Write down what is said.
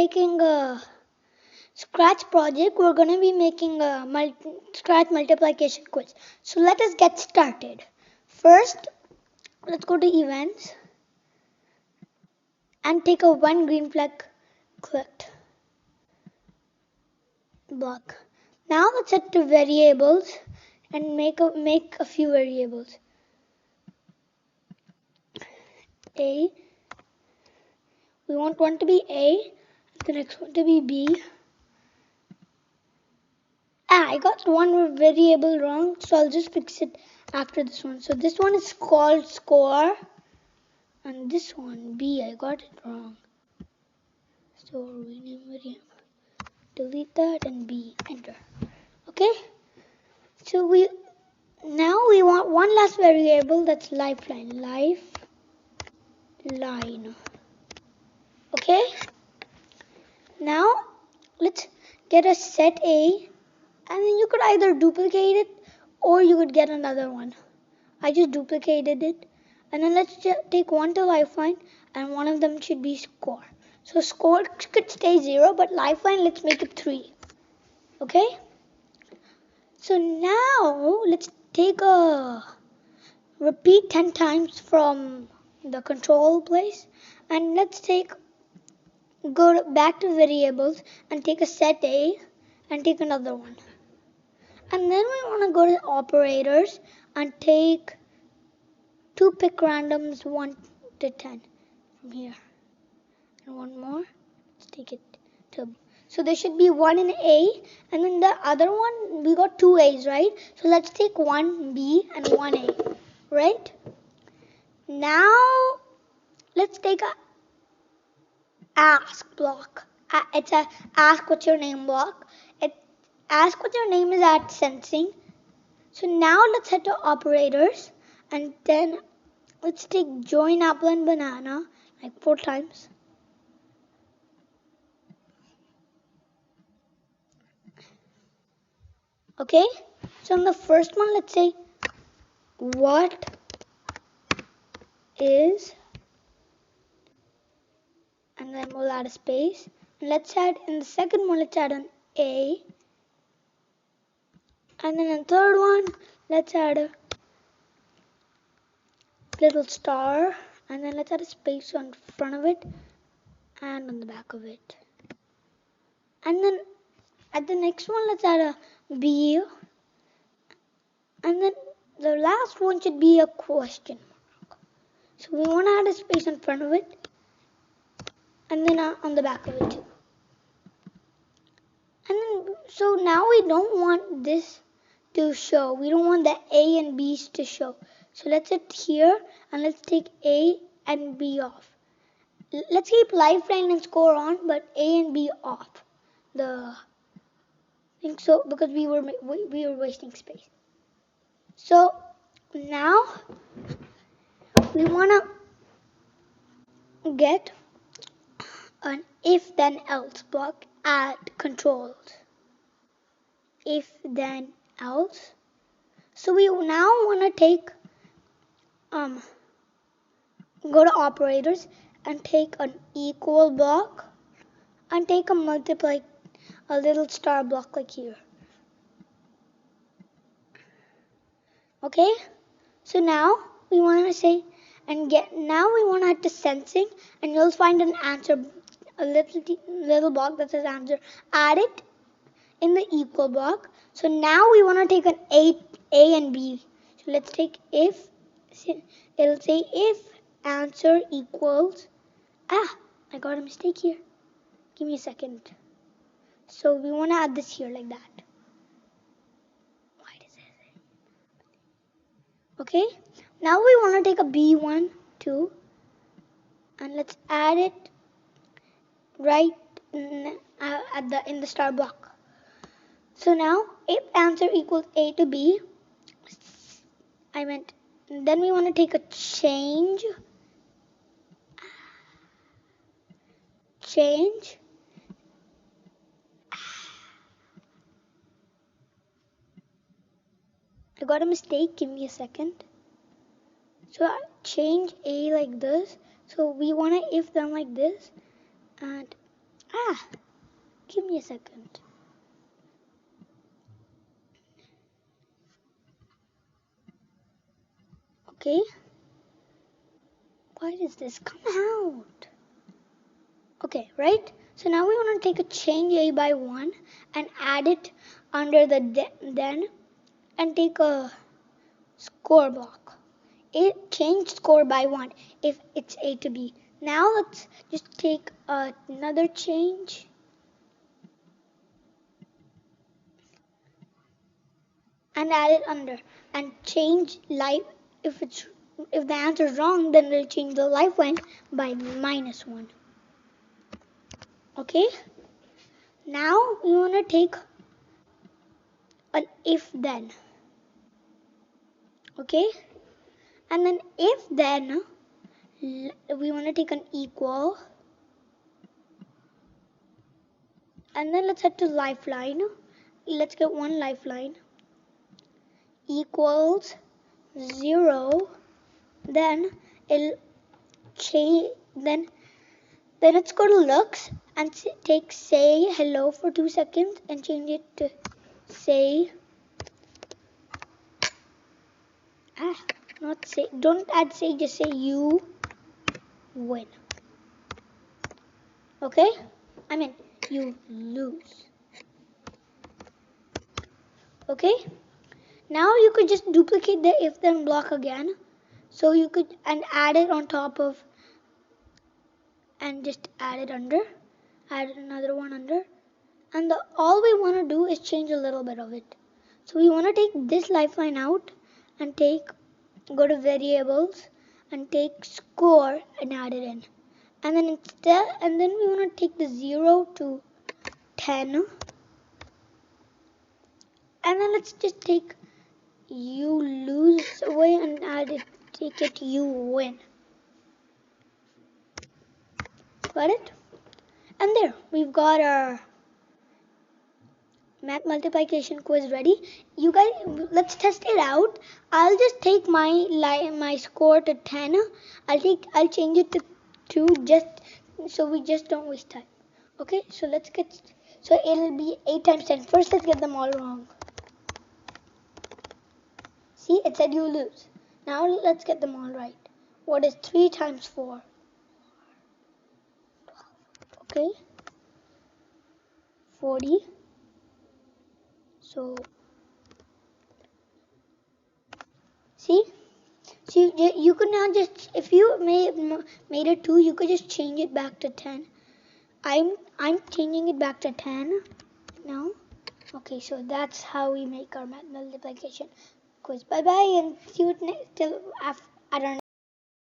making a Scratch project. We're going to be making a Scratch multiplication quiz. So let us get started. First, let's go to events and take a one green flag clicked block. Now let's set the variables and make a few variables. A. We want one to be A, the next one to be B. I got one variable wrong, so I'll just fix it after this one. So this one is called score, and this one B, I got it wrong. So rename variable, delete that and B, enter. Okay. So we want one last variable, that's lifeline. Lifeline. Okay. Now let's get a set A. And then you could either duplicate it or you could get another one. I just duplicated it. And then let's just take one to lifeline and one of them should be score. So score could stay 0, but lifeline, let's make it 3. Okay? So now let's take a repeat 10 times from the control place. And let's go back to variables and take a set A and take another one. And then we want to go to operators and take two pick randoms 1 to 10 from here. And one more. Let's take it to. So there should be one in A, and then the other one, we got two A's, right? So let's take one B and one A, right? Now let's take a ask block. It's a ask what's your name block. Ask what your name is at sensing. So now let's head to operators and then let's take join apple and banana like 4 times. Okay, so in the first one, let's say what is, and then we'll add a space. And let's add in the second one, let's add an A. And then in the third one, let's add a little star, and then let's add a space on front of it and on the back of it. And then at the next one, let's add a B, and then the last one should be a question mark. So we want to add a space in front of it, and then on the back of it too. And then, so now we don't want this to show. We don't want the A and B's to show. So let's hit here, and let's take A and B off. Let's keep lifeline and score on, but A and B off. I think so, because we were wasting space. So now we want to get an if then else block at controls. If then else. So we now want to take go to operators and take an equal block and take a multiply, a little star block like here. Okay, so now we want to say now we want to add to sensing, and you'll find an answer, a little block that says answer. Add it in the equal block. So now we want to take an A and B. So let's take if. It'll say if answer equals. I got a mistake here. Give me a second. So we want to add this here like that. Why does it? Okay. Now we want to take a B1, 2, and let's add it right in the star block. So now if answer equals A to B, then we want to take a change. I got a mistake, give me a second. So I change A like this. So we want to if then like this. And Give me a second. Okay. Why does this come out? Okay, right? So now we want to take a change a by 1 and add it under the then and take a score block. It changed score by 1 if it's A to B. Now let's just take another change and add it under and change life. If the answer is wrong, then we'll change the life length by -1. Okay? Now we want to take an if then. Okay? And then if then we want to take an equal, and then let's head to lifeline. Let's get one lifeline equals 0. Then it'll change. Then let's go to looks and take say hello for 2 seconds and change it to say. Not say. Don't add say. Just say you win. Okay? I mean you lose. Okay? Now you could just duplicate the if then block again. So you could and add it on top of and just add it under. Add another one under. And all we want to do is change a little bit of it. So we want to take this lifeline out and go to variables and take score and add it in. And then we want to take the 0 to 10. And then let's just take you lose away and take it you win. Got it? And there, we've got our math multiplication quiz ready. You guys, let's test it out. I'll just take my score to 10. I'll change it to 2 just so we just don't waste time. Okay, so so it'll be 8 times 10. First, let's get them all wrong. See, it said you lose. Now let's get them all right. What is 3 times 4? Okay, 40. So, see, you could now just, if you made it 2, you could just change it back to 10. I'm changing it back to 10 now. Okay, so that's how we make our math multiplication quiz. Bye bye, and see you till after. I don't know.